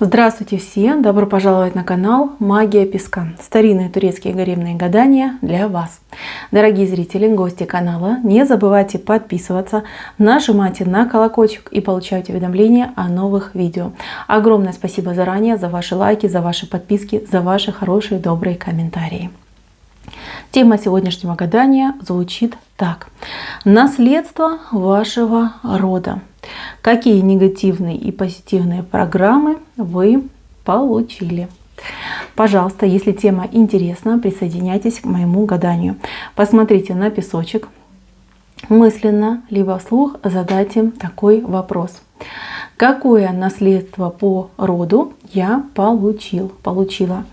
Здравствуйте все! Добро пожаловать на канал Магия Песка. Старинные турецкие гаремные гадания для вас. Дорогие зрители, гости канала, не забывайте подписываться, нажимайте на колокольчик и получайте уведомления о новых видео. Огромное спасибо заранее за ваши лайки, за ваши подписки, за ваши хорошие добрые комментарии. Тема сегодняшнего гадания звучит так. Наследство вашего рода. Какие негативные и позитивные программы вы получили? Пожалуйста, если тема интересна, присоединяйтесь к моему гаданию. Посмотрите на песочек, мысленно, либо вслух задайте такой вопрос. Какое наследство по роду я получила?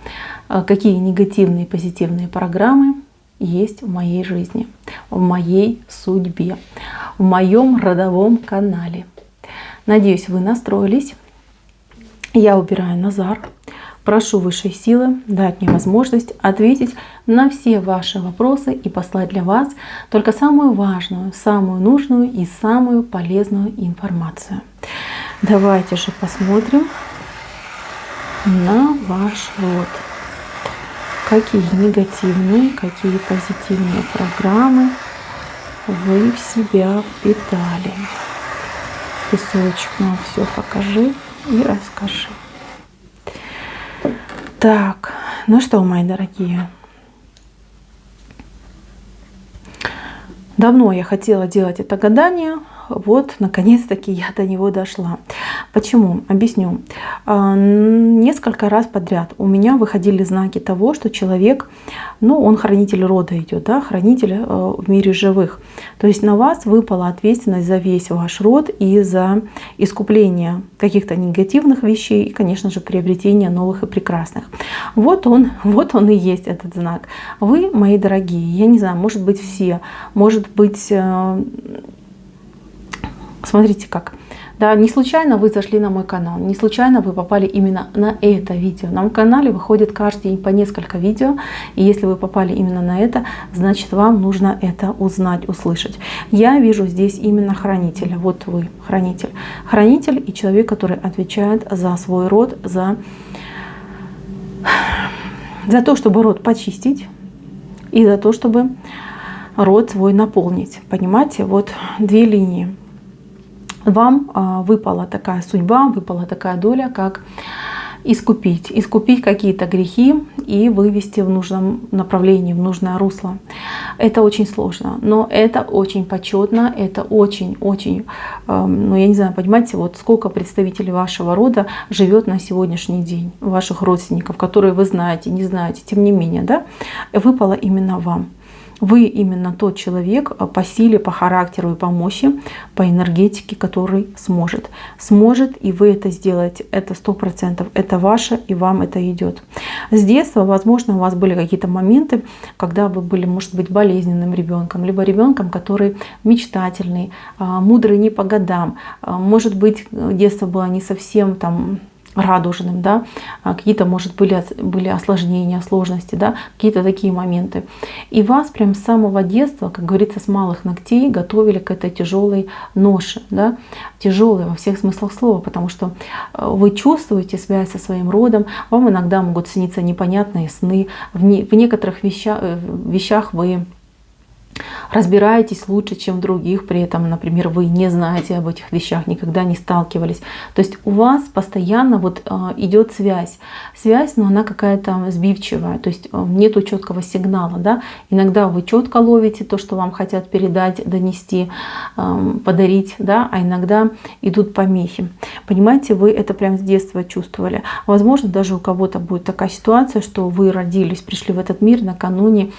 Какие негативные и позитивные программы есть в моей жизни, в моей судьбе, в моем родовом канале? Надеюсь, вы настроились. Я убираю Назар. Прошу высшей силы дать мне возможность ответить на все ваши вопросы и послать для вас только самую важную, самую нужную и самую полезную информацию. Давайте же посмотрим на ваш род. Какие негативные, какие позитивные программы вы в себя впитали. Песочек, нам все покажи и расскажи. Так, ну что, мои дорогие. Давно я хотела делать это гадание. Вот, наконец-таки я до него дошла. Почему? Объясню. Несколько раз подряд у меня выходили знаки того, что человек, он хранитель рода идет, да, хранитель в мире живых. То есть на вас выпала ответственность за весь ваш род и за искупление каких-то негативных вещей и, конечно же, приобретение новых и прекрасных. Вот он и есть этот знак. Вы, мои дорогие, я не знаю, может быть все, может быть... Смотрите как. Да, не случайно вы зашли на мой канал, не случайно вы попали именно на это видео. На моем канале выходит каждый день по несколько видео, и если вы попали именно на это, значит вам нужно это узнать, услышать. Я вижу здесь именно хранителя. Вот вы, хранитель. Хранитель и человек, который отвечает за свой род, за то, чтобы род почистить, и за то, чтобы род свой наполнить. Понимаете, вот две линии. Вам выпала такая судьба, выпала такая доля, как искупить какие-то грехи и вывести в нужном направлении, в нужное русло. Это очень сложно, но это очень почетно, это очень-очень, я не знаю, понимаете, вот сколько представителей вашего рода живет на сегодняшний день, ваших родственников, которые вы знаете, не знаете, тем не менее, да, выпало именно вам. Вы именно тот человек по силе, по характеру и по мощи, по энергетике, который сможет. Сможет, и вы это сделаете. Это 100%. Это ваше, и вам это идет. С детства, возможно, у вас были какие-то моменты, когда вы были, может быть, болезненным ребенком, либо ребенком, который мечтательный, мудрый не по годам. Может быть, детство было не совсем там радужным, да, какие-то, может, были осложнения, сложности, да, какие-то такие моменты. И вас прям с самого детства, как говорится, с малых ногтей готовили к этой тяжелой ноше, да, тяжелой во всех смыслах слова, потому что вы чувствуете связь со своим родом, вам иногда могут сниться непонятные сны, в некоторых вещах вы разбираетесь лучше, чем в других, при этом, например, вы не знаете об этих вещах, никогда не сталкивались. То есть у вас постоянно вот идет связь, но она какая-то сбивчивая, то есть нету четкого сигнала, да. Иногда вы четко ловите то, что вам хотят передать, донести, подарить, да, а иногда идут помехи. Понимаете, вы это прям с детства чувствовали. Возможно, даже у кого-то будет такая ситуация, что вы родились, пришли в этот мир накануне,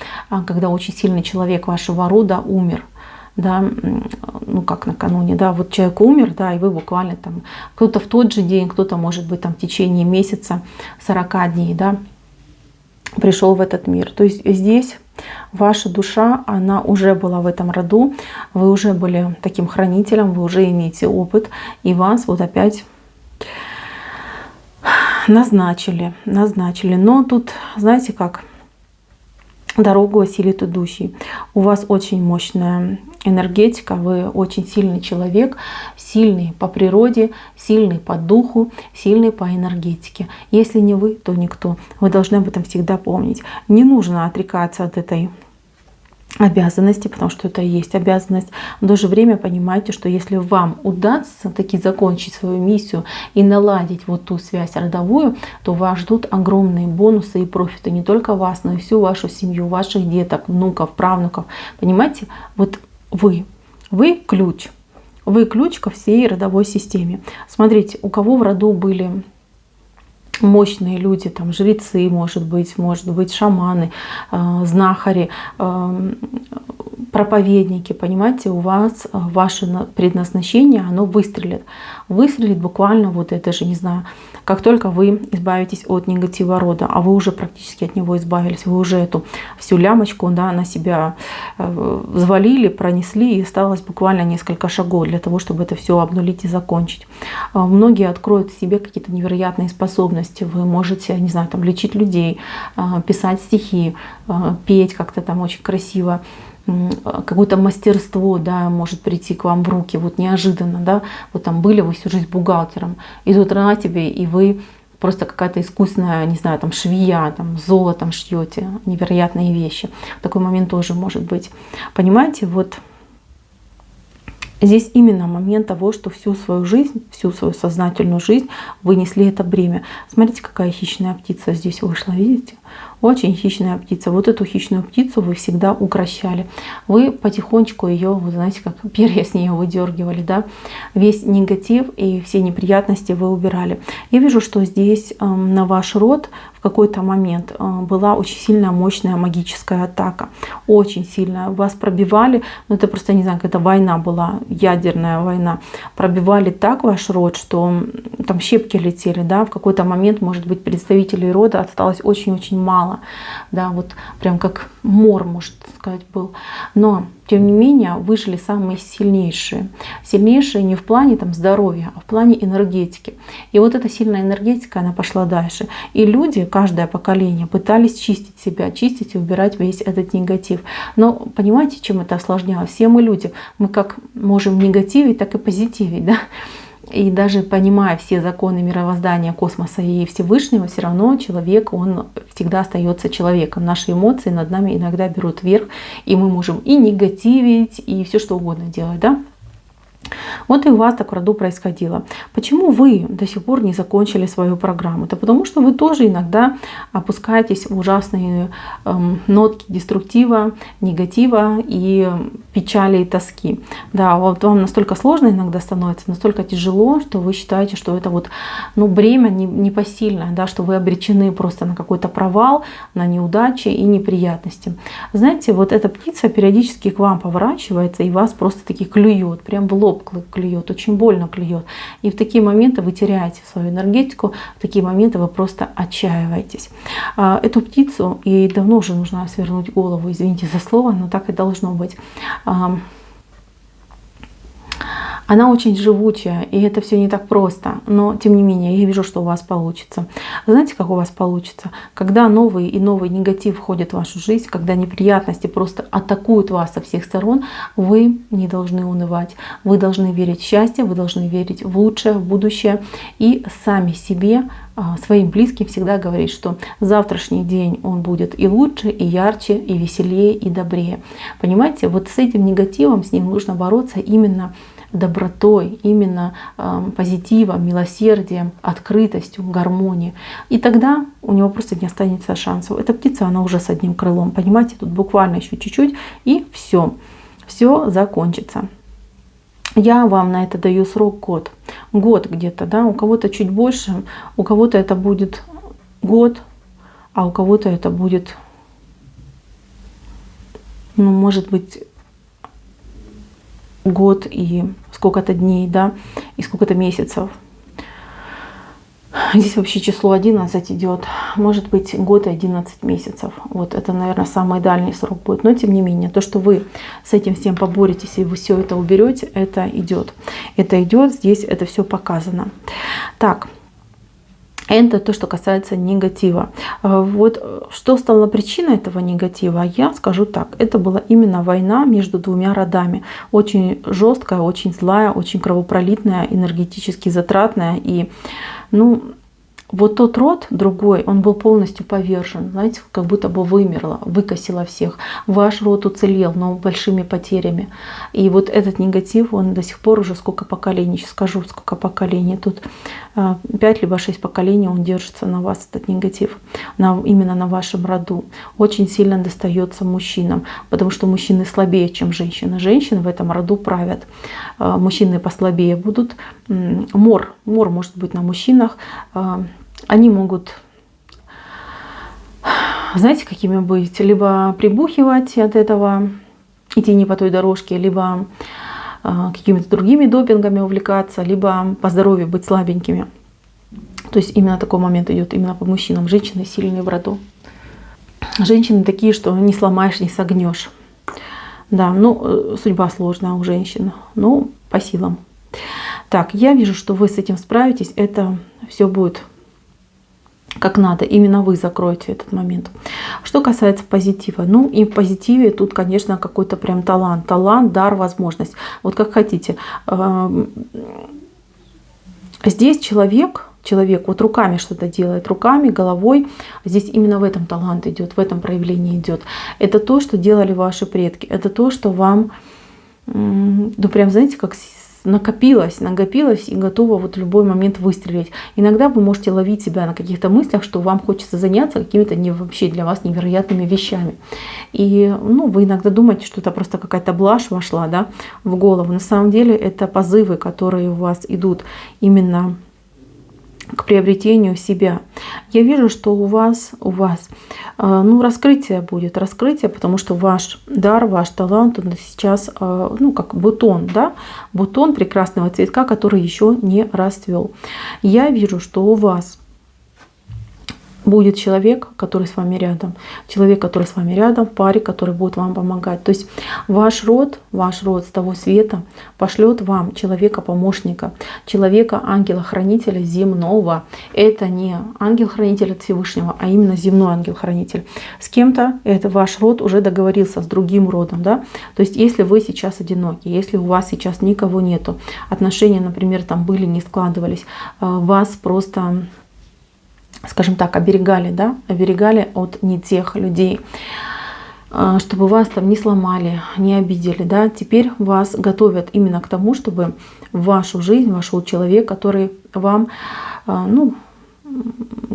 когда очень сильный человек вашего рода умер, да, как накануне, да, вот человек умер, да, и вы буквально там, кто-то в тот же день, кто-то, может быть, там в течение месяца, 40 дней, да, пришел в этот мир. То есть здесь ваша душа, она уже была в этом роду, вы уже были таким хранителем, вы уже имеете опыт, и вас вот опять назначили. Но тут, знаете как, дорогу осилит идущий. У вас очень мощная энергетика, вы очень сильный человек, сильный по природе, сильный по духу, сильный по энергетике. Если не вы, то никто. Вы должны об этом всегда помнить. Не нужно отрекаться от этой обязанности, потому что это и есть обязанность. В то же время понимайте, что если вам удастся таки закончить свою миссию и наладить вот ту связь родовую, то вас ждут огромные бонусы и профиты не только вас, но и всю вашу семью, ваших деток, внуков, правнуков. Понимаете? Вот вы ключ. Вы ключ ко всей родовой системе. Смотрите, у кого в роду были мощные люди, там жрецы, может быть шаманы, знахари, проповедники, понимаете, у вас ваше предназначение, оно выстрелит. Выстрелит буквально, вот это же, не знаю, как только вы избавитесь от негатива рода, а вы уже практически от него избавились, вы уже эту всю лямочку, да, на себя взвалили, пронесли, и осталось буквально несколько шагов для того, чтобы это все обнулить и закончить. Многие откроют в себе какие-то невероятные способности. Вы можете, не знаю, там лечить людей, писать стихи, петь как-то там очень красиво. Какое-то мастерство, да, может прийти к вам в руки, вот неожиданно, да, вот там были вы всю жизнь бухгалтером, и тут на тебе, и вы просто какая-то искусная, не знаю, там швея, там золотом шьете, невероятные вещи. Такой момент тоже может быть. Понимаете, вот здесь именно момент того, что всю свою жизнь, всю свою сознательную жизнь вы несли это бремя. Смотрите, какая хищная птица здесь вышла, видите? Очень хищная птица. Вот эту хищную птицу вы всегда укрощали. Вы потихонечку ее, вы знаете, как перья с нее выдергивали, да? Весь негатив и все неприятности вы убирали. Я вижу, что здесь на ваш род в какой-то момент была очень сильная, мощная магическая атака. Очень сильная. Вас пробивали, ну это просто, не знаю, какая-то война была, ядерная война. Пробивали так ваш род, что там щепки летели, да? В какой-то момент, может быть, представителей рода осталось очень-очень мало. Да, вот прям как мор, можно сказать, был. Но, тем не менее, выжили самые сильнейшие. Сильнейшие не в плане там здоровья, а в плане энергетики. И вот эта сильная энергетика, она пошла дальше. И люди, каждое поколение, пытались чистить себя, чистить и убирать весь этот негатив. Но понимаете, чем это осложнялось? Все мы люди. Мы как можем негативить, так и позитивить, да? И даже понимая все законы мироздания, космоса и Всевышнего, все равно человек, он всегда остается человеком. Наши эмоции над нами иногда берут верх, и мы можем и негативить, и все что угодно делать, да? Вот и у вас так в роду происходило. Почему вы до сих пор не закончили свою программу? Это потому что вы тоже иногда опускаетесь в ужасные нотки деструктива, негатива и печали и тоски. Да, вот вам настолько сложно иногда становится, настолько тяжело, что вы считаете, что это вот, ну, бремя непосильное, да, что вы обречены просто на какой-то провал, на неудачи и неприятности. Знаете, вот эта птица периодически к вам поворачивается и вас просто таки клюет, прям в лоб клюет, очень больно клюет. И в такие моменты вы теряете свою энергетику, в такие моменты вы просто отчаиваетесь. Эту птицу, ей давно уже нужно свернуть голову, извините за слово, но так и должно быть. Она очень живучая, и это все не так просто. Но, тем не менее, я вижу, что у вас получится. Знаете, как у вас получится? Когда новый и новый негатив входит в вашу жизнь, когда неприятности просто атакуют вас со всех сторон, вы не должны унывать. Вы должны верить в счастье, вы должны верить в лучшее, в будущее. И сами себе, своим близким всегда говорить, что завтрашний день он будет и лучше, и ярче, и веселее, и добрее. Понимаете, вот с этим негативом, с ним нужно бороться именно добротой, именно позитивом, милосердием, открытостью, гармонией. И тогда у него просто не останется шансов. Эта птица, она уже с одним крылом, понимаете, тут буквально еще чуть-чуть, и все закончится. Я вам на это даю срок год. Год где-то, да, у кого-то чуть больше, у кого-то это будет год, а у кого-то это будет, ну, может быть, год и сколько-то дней, да, и сколько-то месяцев. Здесь вообще число 11 идет. Может быть, год и 11 месяцев. Вот это, наверное, самый дальний срок будет. Но, тем не менее, то, что вы с этим всем поборетесь и вы все это уберете, это идет. Это идет, здесь это все показано. Так, Это то, что касается негатива. Вот что стало причиной этого негатива, я скажу так. Это была именно война между двумя родами. Очень жесткая, очень злая, очень кровопролитная, энергетически затратная. И, ну, вот тот род другой, он был полностью повержен, знаете, как будто бы вымерло, выкосило всех. Ваш род уцелел, но большими потерями. И вот этот негатив, он до сих пор уже сколько поколений, сейчас скажу, сколько поколений. Тут 5 либо 6 поколений он держится на вас, этот негатив, именно на вашем роду. Очень сильно достается мужчинам, потому что мужчины слабее, чем женщины. Женщины в этом роду правят. Мужчины послабее будут. Мор может быть на мужчинах. Они могут, знаете, какими быть? Либо прибухивать от этого, идти не по той дорожке, либо какими-то другими допингами увлекаться, либо по здоровью быть слабенькими. То есть именно такой момент идет именно по мужчинам. Женщины сильные в роду. Женщины такие, что не сломаешь, не согнешь. Да, ну, судьба сложная у женщин, но по силам. Так, я вижу, что вы с этим справитесь. Это все будет как надо. Именно вы закроете этот момент. Что касается позитива. Ну и в позитиве тут, конечно, какой-то прям талант. Талант, дар, возможность. Вот как хотите. Здесь человек вот руками что-то делает, руками, головой. Здесь именно в этом талант идет, в этом проявлении идет. Это то, что делали ваши предки. Это то, что вам, ну прям, знаете, как накопилось и готово вот в любой момент выстрелить. Иногда вы можете ловить себя на каких-то мыслях, что вам хочется заняться какими-то вообще для вас невероятными вещами. И ну, вы иногда думаете, что это просто какая-то блажь вошла, да, в голову. На самом деле это позывы, которые у вас идут именно к приобретению себя. Я вижу, что у вас ну, раскрытие будет, потому что ваш дар, ваш талант, он сейчас, ну, как бутон, да, бутон прекрасного цветка, который еще не расцвел. Я вижу, что у вас будет человек, который с вами рядом. Человек, который с вами рядом, в паре, который будет вам помогать. То есть ваш род с того света пошлет вам человека-помощника, человека, ангела-хранителя земного. Это не ангел-хранитель от Всевышнего, а именно земной ангел-хранитель. С кем-то это ваш род уже договорился с другим родом. Да? То есть если вы сейчас одиноки, если у вас сейчас никого нету, отношения, например, там были, не складывались, вас просто, скажем так, оберегали, да, оберегали от не тех людей, чтобы вас там не сломали, не обидели, да. Теперь вас готовят именно к тому, чтобы в вашу жизнь вошел человек, который вам, ну,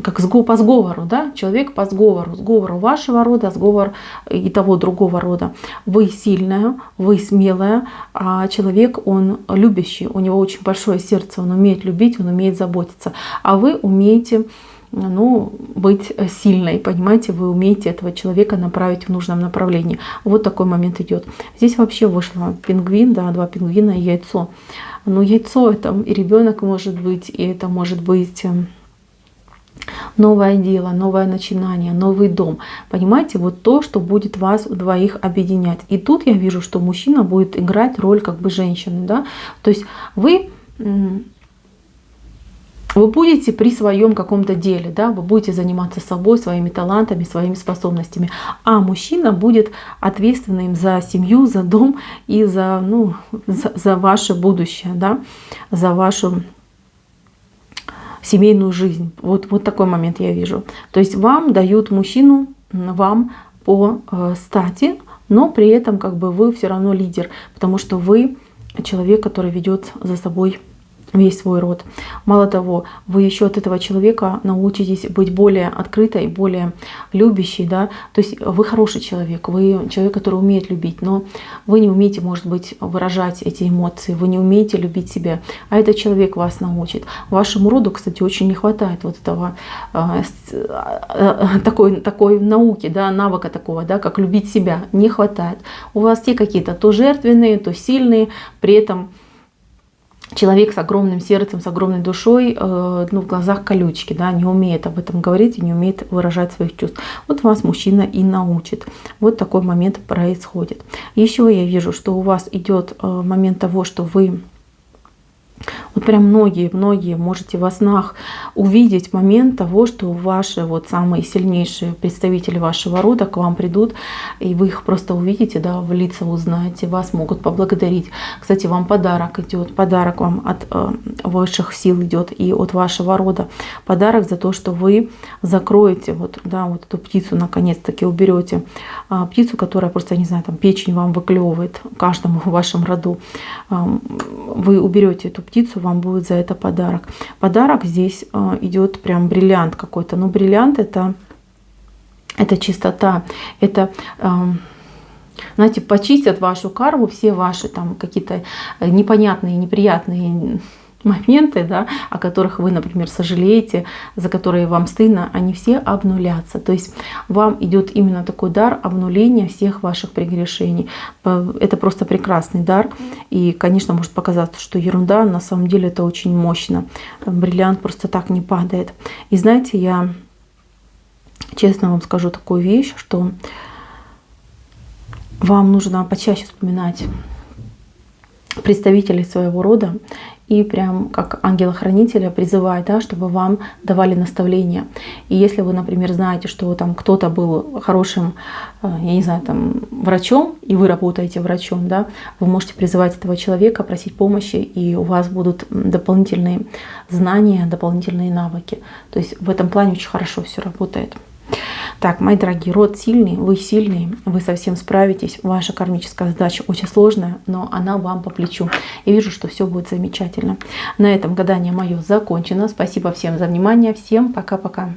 как по сговору, да, человек по сговору вашего рода, сговор и того другого рода. Вы сильная, вы смелая, а человек, он любящий, у него очень большое сердце, он умеет любить, он умеет заботиться, а вы умеете, ну, быть сильной, понимаете, вы умеете этого человека направить в нужном направлении. Вот такой момент идет. Здесь вообще вышло пингвин, да, 2 пингвина и яйцо. Но яйцо это и ребенок может быть, и это может быть новое дело, новое начинание, новый дом. Понимаете, вот то, что будет вас двоих объединять. И тут я вижу, что мужчина будет играть роль как бы женщины, да, то есть вы будете при своем каком-то деле, да, вы будете заниматься собой, своими талантами, своими способностями, а мужчина будет ответственным за семью, за дом и за, ну, за ваше будущее, да, за вашу семейную жизнь. Вот такой момент я вижу. То есть вам дают мужчину, вам по стати, но при этом как бы вы все равно лидер, потому что вы человек, который ведет за собой весь свой род. Мало того, вы еще от этого человека научитесь быть более открытой, более любящей, да, то есть вы хороший человек, вы человек, который умеет любить, но вы не умеете, может быть, выражать эти эмоции, вы не умеете любить себя, а этот человек вас научит. Вашему роду, кстати, очень не хватает вот этого такой науки, да, навыка такого, да, как любить себя, не хватает. У вас те какие-то то жертвенные, то сильные, при этом человек с огромным сердцем, с огромной душой, ну, в глазах колючки, да, не умеет об этом говорить и не умеет выражать своих чувств. Вот вас мужчина и научит. Вот такой момент происходит. Еще я вижу, что у вас идет момент того, что вы Вот прям многие можете во снах увидеть момент того, что ваши вот самые сильнейшие представители вашего рода к вам придут, и вы их просто увидите, да, в лица узнаете, вас могут поблагодарить. Кстати, вам подарок идет, подарок вам от высших сил идет и от вашего рода. Подарок за то, что вы закроете вот, да, вот эту птицу, наконец-таки уберете. Птицу, которая просто, не знаю, там печень вам выклевывает, каждому в вашем роду. Вы уберете эту птицу, вам будет за это подарок. Подарок здесь идет прям бриллиант какой-то. Но бриллиант это чистота, это, знаете, почистят вашу карму, все ваши там какие-то непонятные, неприятные моменты, да, о которых вы, например, сожалеете, за которые вам стыдно, они все обнулятся. То есть вам идет именно такой дар обнуления всех ваших прегрешений. Это просто прекрасный дар. И, конечно, может показаться, что ерунда, на самом деле это очень мощно. Бриллиант просто так не падает. И знаете, я честно вам скажу такую вещь, что вам нужно почаще вспоминать представителей своего рода и прям как ангела-хранителя призывать, да, чтобы вам давали наставления. И если вы, например, знаете, что там кто-то был хорошим, я не знаю, там, врачом, и вы работаете врачом, да, вы можете призывать этого человека, просить помощи, и у вас будут дополнительные знания, дополнительные навыки. То есть в этом плане очень хорошо все работает. Так, мои дорогие, род сильный, вы совсем справитесь. Ваша кармическая задача очень сложная, но она вам по плечу. Я вижу, что все будет замечательно. На этом гадание мое закончено. Спасибо всем за внимание. Всем пока-пока.